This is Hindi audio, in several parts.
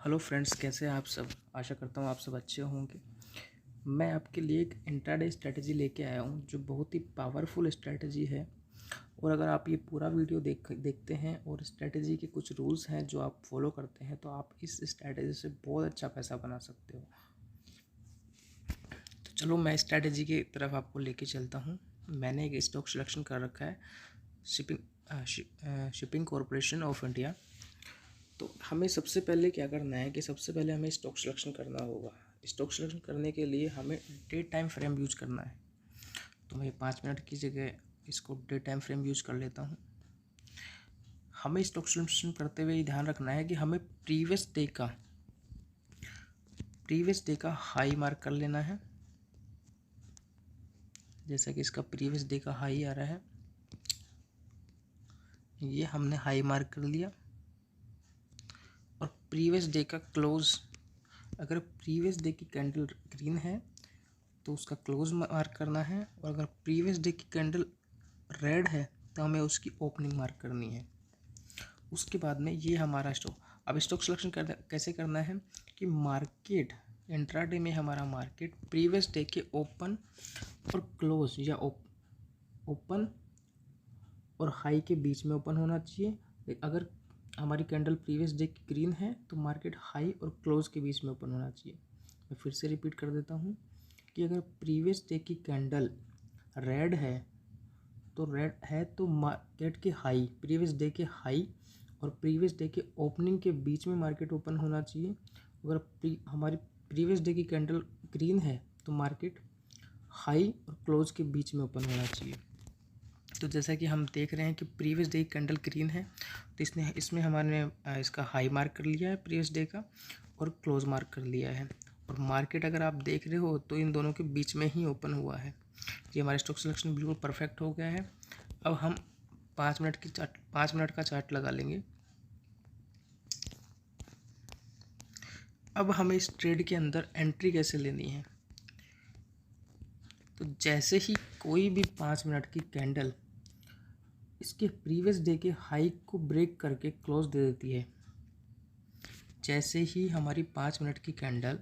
हेलो फ्रेंड्स, कैसे हैं आप सब। आशा करता हूँ आप सब अच्छे होंगे। मैं आपके लिए एक इंट्राडे स्ट्रैटेजी लेके आया हूँ जो बहुत ही पावरफुल स्ट्रैटेजी है। और अगर आप ये पूरा वीडियो देखते हैं और स्ट्रैटेजी के कुछ रूल्स हैं जो आप फॉलो करते हैं तो आप इस स्ट्रैटेजी से बहुत अच्छा पैसा बना सकते हो। तो चलो मैं स्ट्रैटेजी की तरफ आपको लेके चलता हूँ। मैंने एक स्टॉक सिलेक्शन कर रखा है शिपिंग कॉरपोरेशन ऑफ इंडिया। तो हमें सबसे पहले क्या करना है कि सबसे पहले हमें स्टॉक सिलेक्शन करना होगा। स्टॉक सिलेक्शन करने के लिए हमें डे टाइम फ्रेम यूज करना है। तो मैं 5 मिनट की जगह इसको डे टाइम फ्रेम यूज कर लेता हूँ। हमें स्टॉक सिलेक्शन करते हुए ध्यान रखना है कि हमें प्रीवियस डे का हाई मार्क कर लेना है। जैसा कि इसका प्रीवियस डे का हाई आ रहा है, ये हमने हाई मार्क कर लिया। और प्रीवियस डे का क्लोज, अगर प्रीवियस डे की कैंडल ग्रीन है तो उसका क्लोज मार्क करना है, और अगर प्रीवियस डे की कैंडल रेड है तो हमें उसकी ओपनिंग मार्क करनी है। उसके बाद में ये हमारा स्टॉक। अब स्टॉक सिलेक्शन कैसे करना है कि मार्केट इंट्राडे में हमारा मार्केट प्रीवियस डे के ओपन और क्लोज या ओपन और हाई के बीच में ओपन होना चाहिए। अगर हमारी कैंडल प्रीवियस डे की ग्रीन है तो मार्केट हाई और क्लोज के बीच में ओपन होना चाहिए। मैं फिर से रिपीट कर देता हूँ कि अगर प्रीवियस डे की कैंडल रेड है तो मार्केट के हाई, प्रीवियस डे के हाई और प्रीवियस डे के ओपनिंग के बीच में मार्केट ओपन होना चाहिए। अगर हमारी प्रीवियस डे की कैंडल ग्रीन है तो मार्केट हाई और क्लोज के बीच में ओपन होना चाहिए। तो जैसा कि हम देख रहे हैं कि प्रीवियस डे की कैंडल ग्रीन है तो इसमें हमारे इसका हाई मार्क कर लिया है प्रीवियस डे का, और क्लोज मार्क कर लिया है। और मार्केट अगर आप देख रहे हो तो इन दोनों के बीच में ही ओपन हुआ है। ये हमारा स्टॉक सिलेक्शन बिल्कुल परफेक्ट हो गया है। अब हम 5 मिनट का चार्ट लगा लेंगे। अब हमें इस ट्रेड के अंदर एंट्री कैसे लेनी है। तो जैसे ही कोई भी 5 मिनट की कैंडल इसके प्रीवियस डे के हाई को ब्रेक करके क्लोज दे देती है, जैसे ही हमारी 5 मिनट की कैंडल,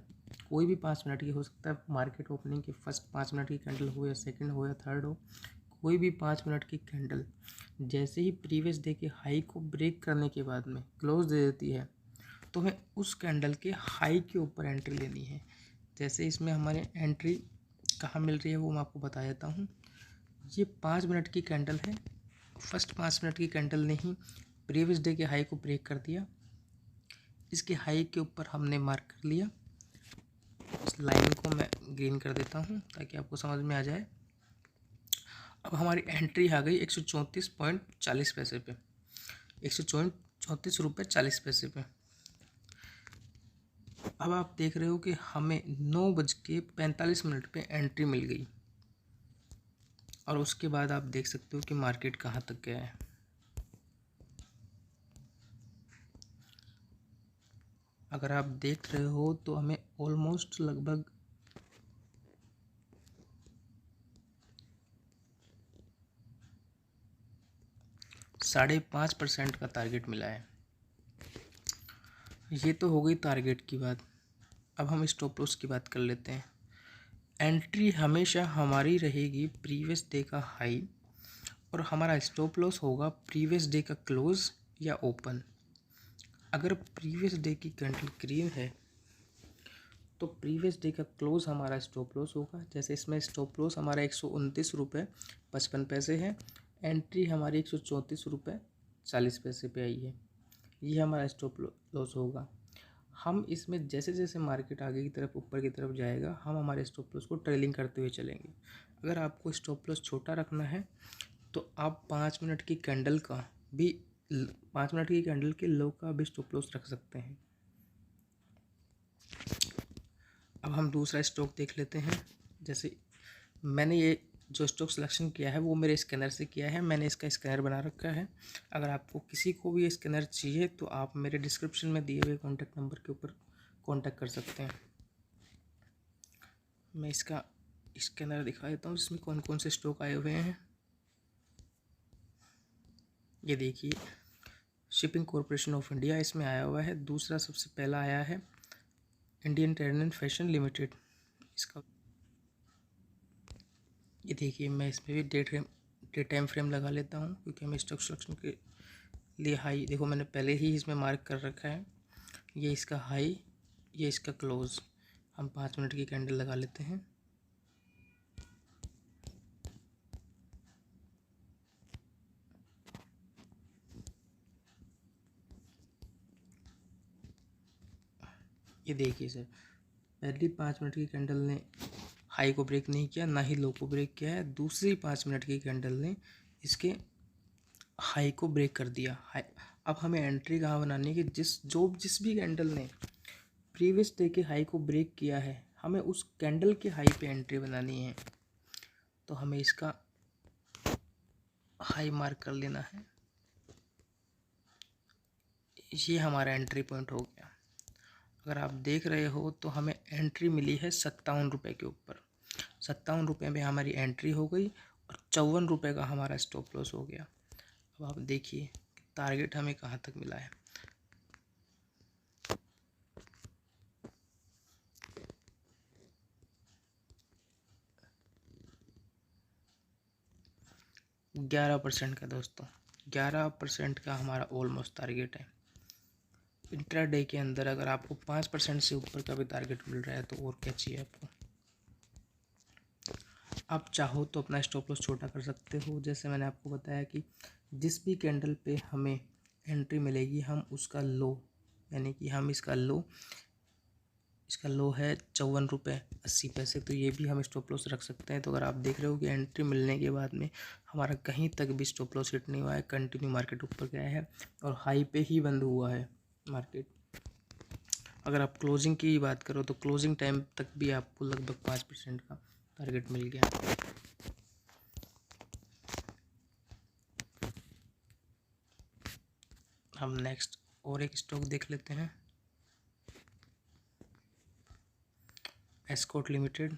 कोई भी 5 मिनट की हो सकता है, मार्केट ओपनिंग की फर्स्ट 5 मिनट की कैंडल हो या सेकंड हो या थर्ड हो, कोई भी 5 मिनट की कैंडल जैसे ही प्रीवियस डे के हाई को ब्रेक करने के बाद में क्लोज दे देती है तो हमें उस कैंडल के हाई के ऊपर एंट्री लेनी है। जैसे इसमें हमारी एंट्री कहाँ मिल रही है वो मैं आपको बता देता हूँ। ये 5 मिनट की कैंडल है। फर्स्ट 5 मिनट की कैंडल ने ही प्रीवियस डे के हाई को ब्रेक कर दिया। इसके हाई के ऊपर हमने मार्क कर लिया। इस लाइन को मैं ग्रीन कर देता हूँ ताकि आपको समझ में आ जाए। अब हमारी एंट्री आ गई 134.40 पैसे पे, 134.40 पे। अब आप देख रहे हो कि हमें 9:45 पे एंट्री मिल गई, और उसके बाद आप देख सकते हो कि मार्केट कहाँ तक गया है। अगर आप देख रहे हो तो हमें ऑलमोस्ट लगभग 5.5% का टारगेट मिला है। ये तो हो गई टारगेट की बात। अब हम स्टॉप लॉस की बात कर लेते हैं। एंट्री हमेशा हमारी रहेगी प्रीवियस डे का हाई, और हमारा स्टॉप लॉस होगा प्रीवियस डे का क्लोज या ओपन। अगर प्रीवियस डे की कैंडल ग्रीन है तो प्रीवियस डे का क्लोज हमारा स्टॉप लॉस होगा। जैसे इसमें स्टॉप लॉस हमारा 129.55 है, एंट्री हमारी 134.40 पे आई है। ये हमारा स्टॉप लॉस होगा। हम इसमें जैसे जैसे मार्केट आगे की तरफ ऊपर की तरफ जाएगा हम हमारे स्टॉप लॉस को ट्रेलिंग करते हुए चलेंगे। अगर आपको स्टॉप लॉस छोटा रखना है तो आप 5 मिनट की कैंडल का भी 5 मिनट की कैंडल के लो का भी स्टॉप लॉस रख सकते हैं। अब हम दूसरा स्टॉक देख लेते हैं। जैसे मैंने ये जो स्टॉक सिलेक्शन किया है वो मेरे स्कैनर से किया है, मैंने इसका स्कैनर बना रखा है। अगर आपको किसी को भी ये स्कैनर चाहिए तो आप मेरे डिस्क्रिप्शन में दिए हुए कॉन्टैक्ट नंबर के ऊपर कॉन्टैक्ट कर सकते हैं। मैं इसका स्कैनर दिखा देता हूँ जिसमें कौन कौन से स्टॉक आए हुए हैं। ये देखिए, शिपिंग कॉरपोरेशन ऑफ इंडिया इसमें आया हुआ है। दूसरा सबसे पहला आया है Indian trade and fashion limited. इसका ये देखिए, मैं इसमें भी डेट टाइम फ्रेम लगा लेता हूँ, क्योंकि हमें स्टॉक सिलेक्शन के लिए हाई, देखो मैंने पहले ही इसमें मार्क कर रखा है। ये इसका हाई, ये इसका क्लोज़। हम 5 मिनट की कैंडल लगा लेते हैं। ये देखिए सर, पहली 5 मिनट की कैंडल ने हाई को ब्रेक नहीं किया, ना ही लो को ब्रेक किया है। दूसरी 5 मिनट की कैंडल ने इसके हाई को ब्रेक कर दिया। हाई, अब हमें एंट्री कहाँ बनानी है कि जिस भी कैंडल ने प्रीवियस डे के हाई को ब्रेक किया है, हमें उस कैंडल के हाई पे एंट्री बनानी है। तो हमें इसका हाई मार्क कर लेना है। ये हमारा एंट्री पॉइंट हो गया। अगर आप देख रहे हो तो हमें एंट्री मिली है 57 रुपये के ऊपर। 57 रुपये में हमारी एंट्री हो गई और 54 रुपये का हमारा स्टॉप लॉस हो गया। अब आप देखिए टारगेट हमें कहाँ तक मिला है। ग्यारह परसेंट का दोस्तों, 11% का हमारा ऑलमोस्ट टारगेट है। इंट्राडे के अंदर अगर आपको 5% से ऊपर का भी टारगेट मिल रहा है तो और क्या चाहिए आपको। आप चाहो तो अपना स्टॉप लॉस छोटा कर सकते हो। जैसे मैंने आपको बताया कि जिस भी कैंडल पे हमें एंट्री मिलेगी, हम उसका लो, यानी कि हम इसका लो है 54 रुपये 80 पैसे, तो ये भी हम स्टॉप लॉस रख सकते हैं। तो अगर आप देख रहे हो कि एंट्री मिलने के बाद में हमारा कहीं तक भी स्टॉप लॉस हिट नहीं हुआ है, कंटिन्यू मार्केट ऊपर गया है और हाई पे ही बंद हुआ है मार्केट। अगर आप क्लोजिंग की बात करो तो क्लोजिंग टाइम तक भी आपको लगभग 5% का टारगेट मिल गया। हम नेक्स्ट और एक स्टॉक देख लेते हैं, एस्कॉर्ट लिमिटेड।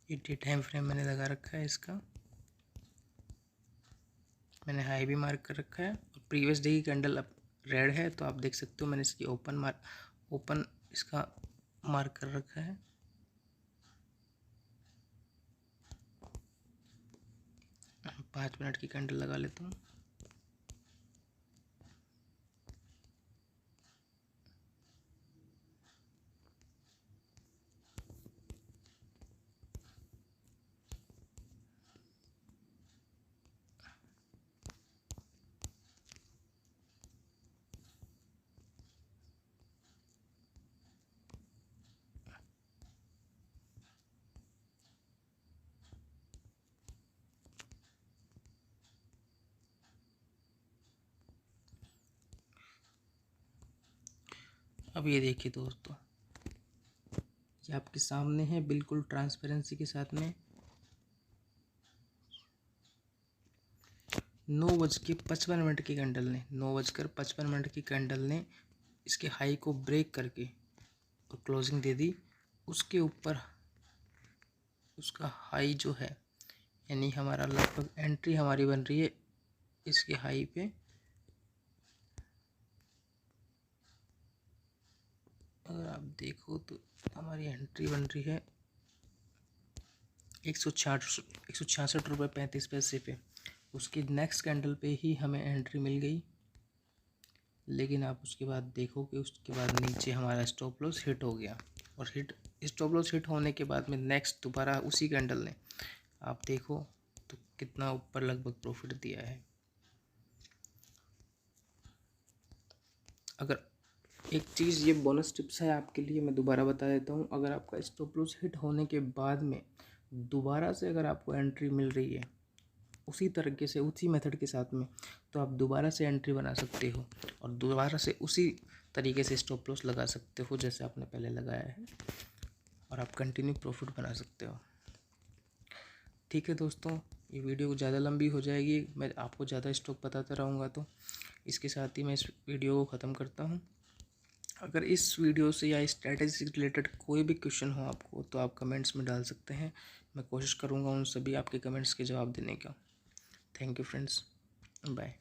ये डे टाइम फ्रेम मैंने लगा रखा है, इसका मैंने हाई भी मार्क कर रखा है और प्रीवियस डे की कैंडल अब रेड है, तो आप देख सकते हो मैंने इसकी ओपन इसका मार्क कर रखा है। हम 5 मिनट की कैंडल लगा लेता हूँ। अब ये देखिए दोस्तों, ये आपके सामने है बिल्कुल ट्रांसपेरेंसी के साथ में। 9:55 की कैंडल ने 9:55 की कैंडल ने इसके हाई को ब्रेक करके और क्लोजिंग दे दी। उसके ऊपर उसका हाई जो है, यानी हमारा लगभग एंट्री हमारी बन रही है इसके हाई पे। अगर आप देखो तो हमारी एंट्री बन रही है 166 रुपये 35 पैसे पे। उसकी नेक्स्ट कैंडल पे ही हमें एंट्री मिल गई, लेकिन आप उसके बाद देखो कि उसके बाद नीचे हमारा स्टॉप लॉस हिट हो गया। और स्टॉप लॉस हिट होने के बाद में नेक्स्ट दोबारा उसी कैंडल ने, आप देखो तो कितना ऊपर लगभग प्रॉफिट दिया है। अगर एक चीज़ ये बोनस टिप्स है आपके लिए, मैं दोबारा बता देता हूँ। अगर आपका स्टॉप लॉस हिट होने के बाद में दोबारा से अगर आपको एंट्री मिल रही है उसी तरीके से, उसी मेथड के साथ में, तो आप दोबारा से एंट्री बना सकते हो और दोबारा से उसी तरीके से स्टॉप लॉस लगा सकते हो जैसे आपने पहले लगाया है, और आप कंटिन्यू प्रॉफिट बना सकते हो। ठीक है दोस्तों, ये वीडियो ज़्यादा लंबी हो जाएगी, मैं आपको ज़्यादा स्टॉक बताता रहूँगा। तो इसके साथ ही मैं इस वीडियो को ख़त्म करता हूँ। अगर इस वीडियो से या स्ट्रैटेजी से रिलेटेड कोई भी क्वेश्चन हो आपको तो आप कमेंट्स में डाल सकते हैं। मैं कोशिश करूँगा उन सभी आपके कमेंट्स के जवाब देने का। Thank you friends, bye.